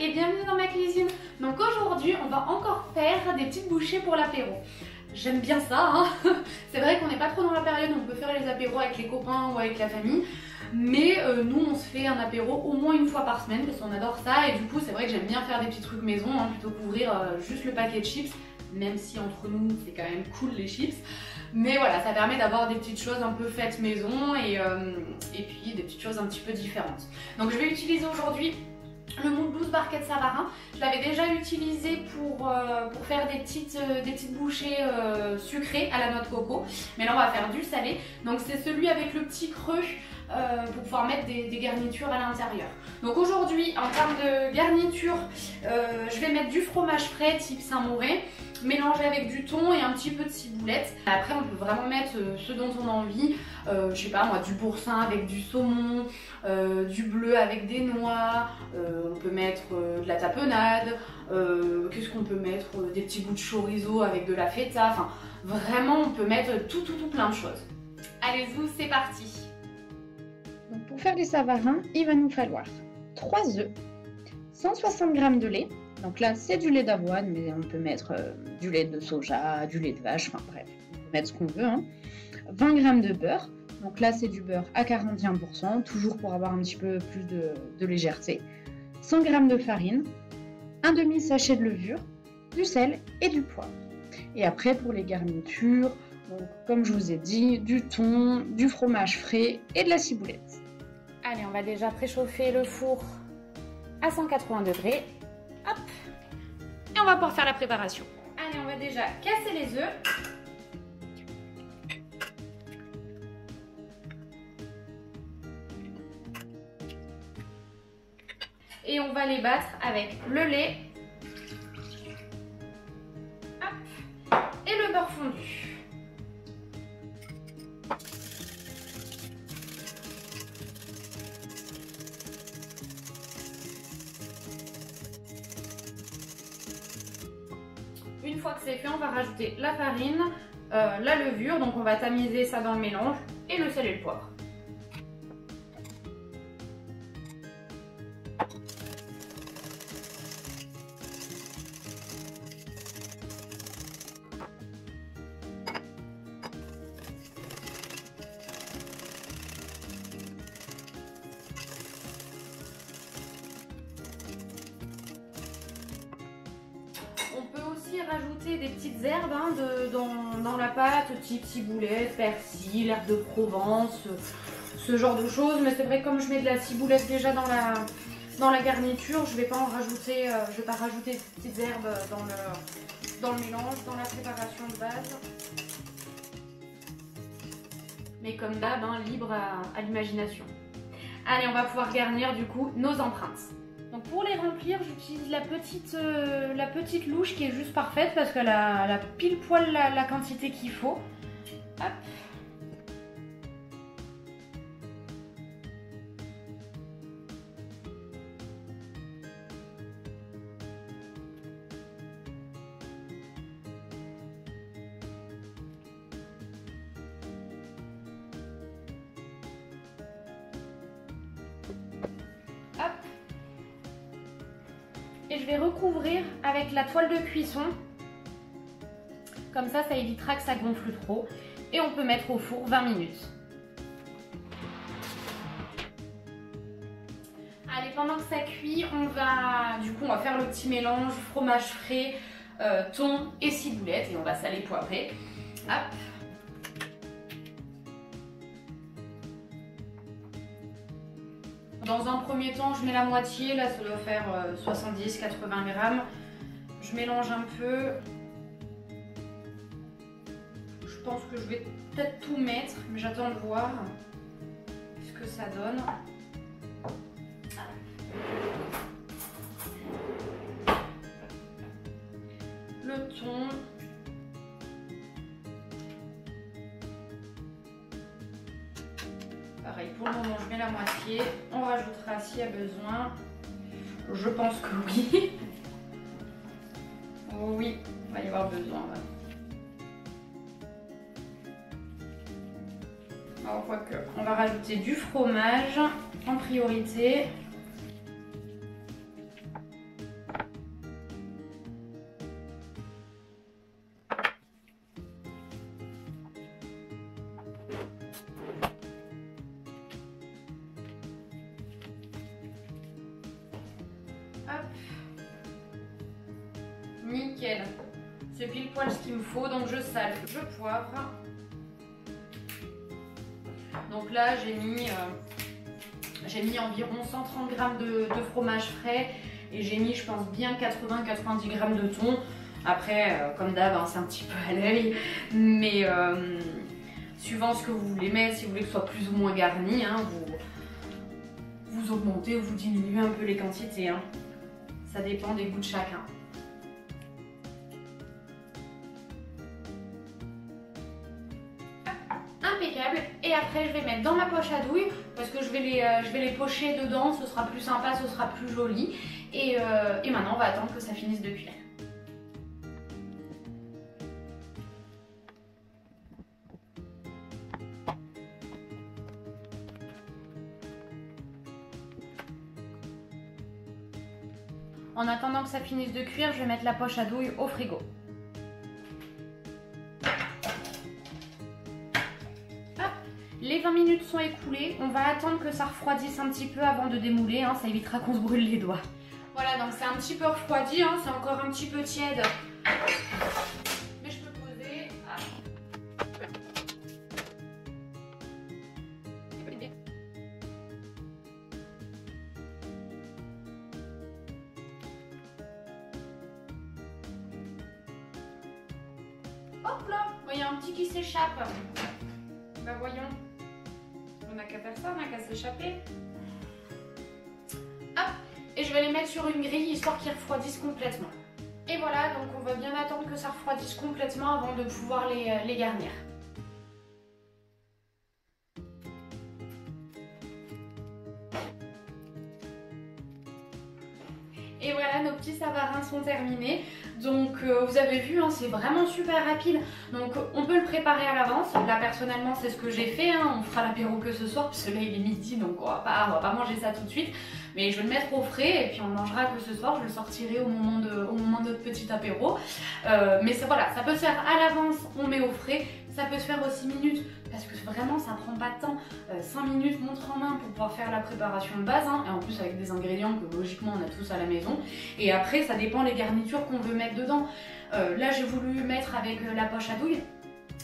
et bienvenue dans ma cuisine. Donc aujourd'hui on va encore faire des petites bouchées pour l'apéro. J'aime bien ça, hein. C'est vrai qu'on n'est pas trop dans la période où on peut faire les apéros avec les copains ou avec la famille. Mais nous on se fait un apéro au moins une fois par semaine parce qu'on adore ça. Et du coup c'est vrai que j'aime bien faire des petits trucs maison, hein, plutôt qu'ouvrir juste le paquet de chips. Même si entre nous c'est quand même cool les chips. Mais voilà, ça permet d'avoir des petites choses un peu faites maison et puis des petites choses un petit peu différentes. Donc je vais utiliser aujourd'hui le moule 12 barquettes Savarin. Je l'avais déjà utilisé pour faire des petites bouchées sucrées à la noix de coco. Mais là on va faire du salé. Donc c'est celui avec le petit creux pour pouvoir mettre des garnitures à l'intérieur. Donc aujourd'hui en termes de garniture, je vais mettre du fromage frais type Saint-Mauré, mélangé avec du thon et un petit peu de ciboulette. Après on peut vraiment mettre ce dont on a envie, je sais pas moi, du boursin avec du saumon, du bleu avec des noix, on peut mettre de la tapenade, qu'est-ce qu'on peut mettre, des petits bouts de chorizo avec de la feta, enfin vraiment on peut mettre tout plein de choses. Allez-y, c'est parti. Donc pour faire les savarins, il va nous falloir 3 œufs, 160 g de lait. Donc là, c'est du lait d'avoine, mais on peut mettre du lait de soja, du lait de vache, enfin bref, on peut mettre ce qu'on veut, hein. 20 g de beurre. Donc là, c'est du beurre à 41%, toujours pour avoir un petit peu plus de légèreté. 100 g de farine, un demi-sachet de levure, du sel et du poivre. Et après, pour les garnitures, donc, comme je vous ai dit, du thon, du fromage frais et de la ciboulette. Allez, on va déjà préchauffer le four à 180 degrés. Hop. Et on va pouvoir faire la préparation. Allez, on va déjà casser les œufs. Et on va les battre avec le lait. Hop. Et le beurre fondu. Une fois que c'est fait, on va rajouter la farine, la levure, donc on va tamiser ça dans le mélange, et le sel et le poivre. On peut aussi rajouter des petites herbes hein, dans la pâte, type ciboulette, persil, herbe de Provence, ce genre de choses. Mais c'est vrai que comme je mets de la ciboulette déjà dans la garniture, je vais pas rajouter de petites herbes dans le mélange, dans la préparation de base. Mais comme d'hab, hein, libre à l'imagination. Allez, on va pouvoir garnir du coup nos empreintes. Donc pour les remplir, j'utilise la petite louche qui est juste parfaite parce qu'elle a pile poil la quantité qu'il faut. Hop. Hop. Et je vais recouvrir avec la toile de cuisson. Comme ça évitera que ça gonfle trop. Et on peut mettre au four 20 minutes. Allez, pendant que ça cuit, on va faire le petit mélange fromage frais, thon et ciboulette. Et on va saler, poivrer. Hop. Dans un premier temps, je mets la moitié, là ça doit faire 70-80 grammes. Je mélange un peu. Je pense que je vais peut-être tout mettre, mais j'attends de voir ce que ça donne. Le thon. Pareil, pour le moment, je mets la moitié. On rajoutera s'il y a besoin. Je pense que oui. Oui, il va y avoir besoin. Alors, quoique, on va rajouter du fromage en priorité. Hop. Nickel. C'est pile poil ce qu'il me faut, donc je sale, je poivre. Donc là j'ai mis environ 130 g de fromage frais et j'ai mis je pense bien 80-90 g de thon. Après comme d'hab hein, c'est un petit peu à l'œil, mais suivant ce que vous voulez mettre, si vous voulez que ce soit plus ou moins garni, hein, vous augmentez ou vous diminuez un peu les quantités. Hein. Ça dépend des goûts de chacun. Impeccable. Et après je vais mettre dans ma poche à douille parce que je vais les pocher dedans, ce sera plus sympa, ce sera plus joli. Et maintenant on va attendre que ça finisse de cuire. En attendant que ça finisse de cuire, je vais mettre la poche à douille au frigo. Les 20 minutes sont écoulées, on va attendre que ça refroidisse un petit peu avant de démouler, hein, ça évitera qu'on se brûle les doigts. Voilà, donc c'est un petit peu refroidi, hein, c'est encore un petit peu tiède. Mais je peux poser. Ah. Hop là, il y a un petit qui s'échappe. Bah voyons. On n'a qu'à faire ça, on n'a qu'à s'échapper. Hop, et je vais les mettre sur une grille histoire qu'ils refroidissent complètement. Et voilà, donc on va bien attendre que ça refroidisse complètement avant de pouvoir les garnir. Et voilà, nos petits savarins sont terminés. Donc vous avez vu, hein, c'est vraiment super rapide. Donc on peut le préparer à l'avance. Là personnellement c'est ce que j'ai fait. Hein. On fera l'apéro que ce soir puisque là il est midi donc on va pas manger ça tout de suite. Mais je vais le mettre au frais et puis on mangera que ce soir. Je le sortirai au moment de notre petit apéro. Mais voilà, ça peut se faire à l'avance, on met au frais. Ça peut se faire aux 6 minutes parce que vraiment ça prend pas de temps. 5 minutes montre en main pour pouvoir faire la préparation de base. Hein, et en plus avec des ingrédients que logiquement on a tous à la maison. Et après ça dépend les garnitures qu'on veut mettre dedans. Là j'ai voulu mettre avec la poche à douille.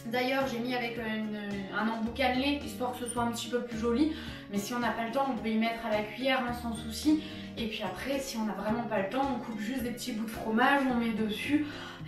D'ailleurs j'ai mis avec un embout cannelé histoire que ce soit un petit peu plus joli. Mais si on n'a pas le temps on peut y mettre à la cuillère hein, sans souci. Et puis après si on n'a vraiment pas le temps on coupe juste des petits bouts de fromage, on met dessus.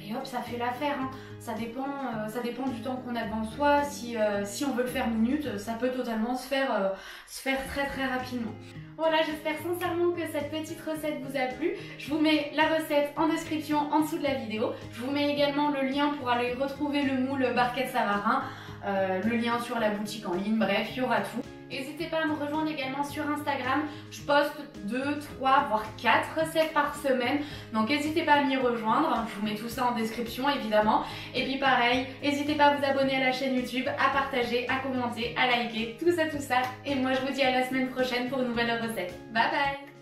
Et hop ça fait l'affaire. Hein. Ça dépend du temps qu'on a devant soi. Si on veut le faire minute, ça peut totalement se faire très très rapidement. Voilà, j'espère sincèrement que cette petite recette vous a plu. Je vous mets la recette en description en dessous de la vidéo. Je vous mets également le lien pour aller retrouver le moule Barquette Savarin, le lien sur la boutique en ligne, bref, il y aura tout. N'hésitez pas à me rejoindre également sur Instagram. Je poste 2, 3, voire 4 recettes par semaine. Donc n'hésitez pas à m'y rejoindre. Je vous mets tout ça en description évidemment. Et puis pareil, n'hésitez pas à vous abonner à la chaîne YouTube, à partager, à commenter, à liker, tout ça. Et moi je vous dis à la semaine prochaine pour une nouvelle recette. Bye bye!